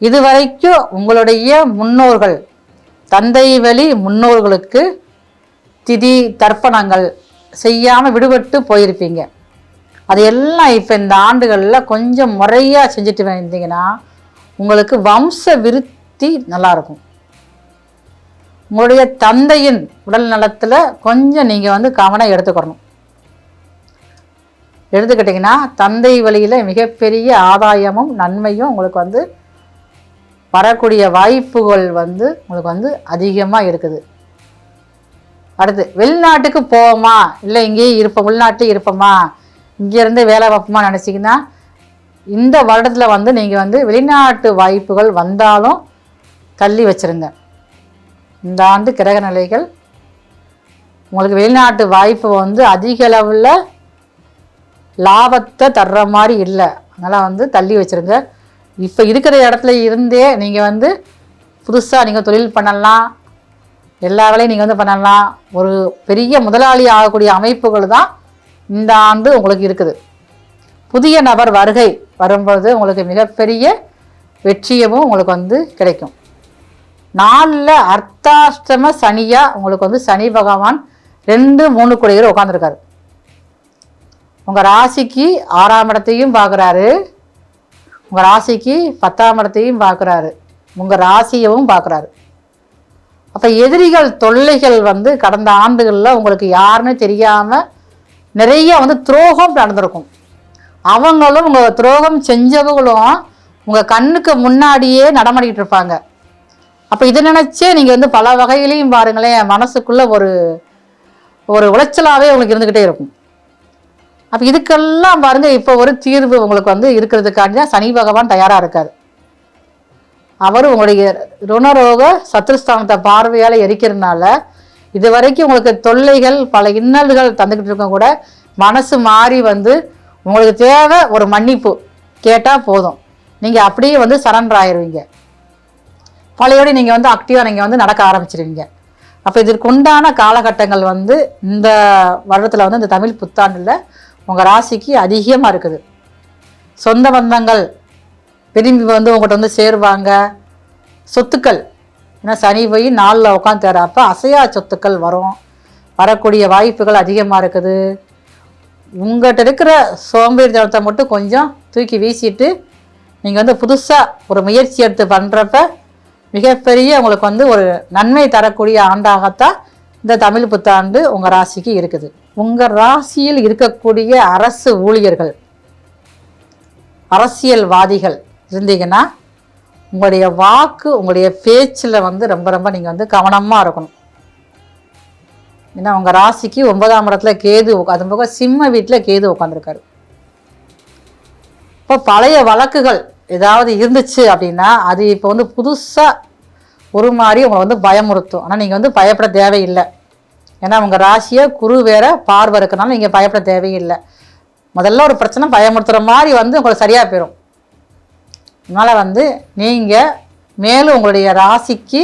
இதுவரைக்கும் உங்களுடைய முன்னோர்கள், தந்தை வழி முன்னோர்களுக்கு திதி தர்ப்பணங்கள் செய்யாமல் விடுபட்டு போயிருப்பீங்க. அதையெல்லாம் இப்போ இந்த ஆண்டுகளில் கொஞ்சம் முறையாக செஞ்சுட்டு வந்தீங்கன்னா உங்களுக்கு வம்ச விருத்தி நல்லாயிருக்கும். உங்களுடைய தந்தையின் உடல் நலத்தில் கொஞ்சம் நீங்கள் கவனம் எடுத்துக்கணும். எடுத்துக்கிட்டிங்கன்னா தந்தை வழியில் மிகப்பெரிய ஆதாயமும் நன்மையும் உங்களுக்கு வரக்கூடிய வாய்ப்புகள் உங்களுக்கு அதிகமாக இருக்குது. அடுத்து வெளிநாட்டுக்கு போவோமா, இல்லை இங்கேயே இருப்போம், உள்நாட்டிலே இருப்போமா, இங்கேருந்து வேலை பார்ப்போமா நினச்சிங்கன்னா இந்த வருடத்தில் நீங்கள் வெளிநாட்டு வாய்ப்புகள் வந்தாலும் தள்ளி வச்சுருங்க. இந்த ஆண்டு கிரக நிலைகள் உங்களுக்கு வெளிநாட்டு வாய்ப்பு அதிக அளவில் லாபத்தை தர்ற மாதிரி இல்லை. அதனால் தள்ளி வச்சுருங்க. இப்போ இருக்கிற இடத்துல இருந்தே நீங்கள் புதுசாக நீங்கள் தொழில் பண்ணலாம், எல்லா வேலையும் நீங்கள் பண்ணலாம். ஒரு பெரிய முதலாளி ஆகக்கூடிய அமைப்புகள் தான் இந்த ஆண்டு உங்களுக்கு இருக்குது. புதிய நபர் வருகை வரும்பொழுது உங்களுக்கு மிகப்பெரிய வெற்றியமும் உங்களுக்கு கிடைக்கும். 4ல் அர்த்தாஷ்டம சனியாக உங்களுக்கு சனி பகவான் 2, 3 குடையர் உட்காந்துருக்காரு. உங்கள் ராசிக்கு 6ஆம் இடத்தையும் பார்க்குறாரு, உங்கள் ராசிக்கு 10ஆம் இடத்தையும் பார்க்குறாரு, உங்கள் ராசியவும் பார்க்குறாரு. அப்போ எதிரிகள் தொல்லைகள் கடந்த ஆண்டுகளில் உங்களுக்கு யாருன்னு தெரியாமல் நிறைய துரோகம் நடந்திருக்கும். அவங்களும் உங்கள் துரோகம் செஞ்சவங்களும் உங்கள் கண்ணுக்கு முன்னாடியே நடமாடிக்கிட்டு இருப்பாங்க. அப்போ இதை நினச்சே நீங்கள் பல வகையிலையும் பாருங்களேன், மனசுக்குள்ளே ஒரு உளைச்சலாகவே உங்களுக்கு இருந்துக்கிட்டே இருக்கும். அப்போ இதுக்கெல்லாம் பாருங்கள், இப்போ ஒரு தீர்வு உங்களுக்கு இருக்கிறதுக்காண்டி தான் சனி பகவான் தயாராக இருக்கார். அவர் உங்களுடைய ருணரோக சத்ருஸ்தானத்தை பார்வையால் எரிக்கிறதுனால இது வரைக்கும் உங்களுக்கு தொல்லைகள் பல இன்னல்கள் தந்துக்கிட்டு இருக்க கூட மனசு மாறி உங்களுக்கு தேவை ஒரு மன்னிப்பு கேட்டால் போதும், நீங்கள் அப்படியே சரண்டர் ஆயிடுவீங்க. பழையோடு நீங்கள் ஆக்டிவாக நீங்கள் நடக்க ஆரம்பிச்சிடுவீங்க. அப்போ இதற்கு உண்டான காலகட்டங்கள் இந்த வருடத்தில் இந்த தமிழ் புத்தாண்டில் உங்கள் ராசிக்கு அதிகமாக இருக்குது. சொந்த பந்தங்கள் விரும்பி உங்கள்கிட்ட சேருவாங்க. சொத்துக்கள், ஏன்னா சனி போய் 4ல் உட்காந்து தேர்றப்போ அசையா சொத்துக்கள் வரக்கூடிய வாய்ப்புகள் அதிகமாக இருக்குது. உங்கள்கிட்ட இருக்கிற சோம்பேறித்தனத்தை மட்டும் கொஞ்சம் தூக்கி வீசிட்டு நீங்கள் புதுசாக ஒரு முயற்சி எடுத்து பண்ணுறப்ப மிகப்பெரிய உங்களுக்கு ஒரு நன்மை தரக்கூடிய ஆண்டாகத்தான் இந்த தமிழ் புத்தாண்டு உங்கள் ராசிக்கு இருக்குது. உங்கள் ராசியில் இருக்கக்கூடிய அரசு ஊழியர்கள், அரசியல்வாதிகள் இருந்தீங்கன்னா உங்களுடைய வாக்கு, உங்களுடைய பேச்சில் ரொம்ப ரொம்ப நீங்கள் கவனமாக இருக்கணும். ஏன்னா உங்கள் ராசிக்கு 9ஆம் இடத்துல கேது, அது போக சிம்ம வீட்டில் கேது உட்காந்துருக்காரு. இப்போ பழைய வழக்குகள் ஏதாவது இருந்துச்சு அப்படின்னா அது இப்போ புதுசாக ஒரு மாதிரி உங்களை பயமுறுத்தும். ஆனால் நீங்கள் பயப்பட தேவையில்லை. ஏன்னா உங்கள் ராசியை குரு வேற பார்வை இருக்கிறனால நீங்கள் பயப்பட தேவையில்லை. முதல்ல ஒரு பிரச்சனை பயமுறுத்துகிற மாதிரி உங்களுக்கு சரியாக போயிடும். அதனால் நீங்கள் மேலும் உங்களுடைய ராசிக்கு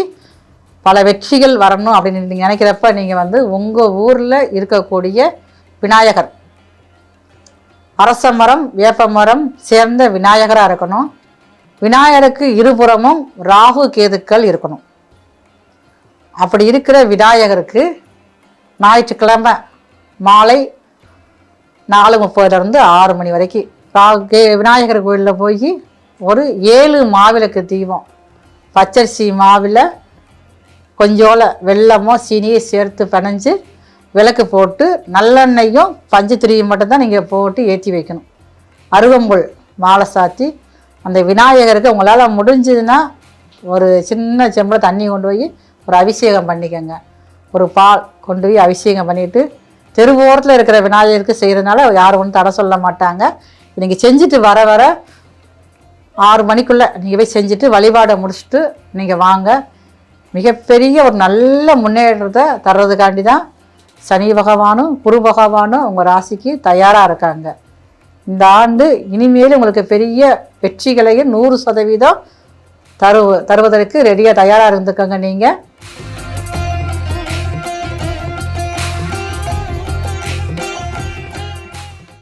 பல வெற்றிகள் வரணும் அப்படின்னு நீங்கள் நினைக்கிறப்ப நீங்கள் உங்கள் ஊரில் இருக்கக்கூடிய விநாயகர், அரச மரம் வேப்ப மரம் சேர்ந்த விநாயகராக இருக்கணும். விநாயகருக்கு இருபுறமும் ராகு கேதுக்கள் இருக்கணும். அப்படி இருக்கிற விநாயகருக்கு ஞாயிற்றுக்கிழமை மாலை 4:30 to 6 மணி வரைக்கும் விநாயகர் கோயிலில் போய் ஒரு 7 மாவிளக்கு தீபம், பச்சரிசி மாவில் கொஞ்சோல வெல்லமோ சீனியை சேர்த்து பிணைஞ்சு விளக்கு போட்டு நல்லெண்ணெயும் பஞ்சு திரியும் மட்டும்தான் நீங்கள் போட்டு ஏற்றி வைக்கணும். அருகம்புல் மாலை சாத்தி அந்த விநாயகருக்கு உங்களால் முடிஞ்சதுன்னா ஒரு சின்ன செம்பில் தண்ணி கொண்டு போய் ஒரு அபிஷேகம் பண்ணிக்கோங்க. ஒரு பால் கொண்டு போய் அபிஷேகம் பண்ணிவிட்டு தெருவோரத்தில் இருக்கிற விநாயகருக்கு செய்கிறதுனால யாரும் ஒன்றும் தடை சொல்ல மாட்டாங்க. நீங்கள் செஞ்சுட்டு வர 6 மணிக்குள்ளே நீங்கள் போய் செஞ்சுட்டு வழிபாடை முடிச்சுட்டு நீங்கள் வாங்க. மிகப்பெரிய ஒரு நல்ல முன்னேற்றத்தை தர்றதுக்காண்டி தான் சனி பகவானும் குரு பகவானும் உங்கள் ராசிக்கு தயாராக இருக்காங்க. இந்த ஆண்டு இனிமேல் உங்களுக்கு பெரிய வெற்றிகளையும் 100% தருவதற்கு ரெடியாக தயாராக இருந்துக்கோங்க. நீங்கள்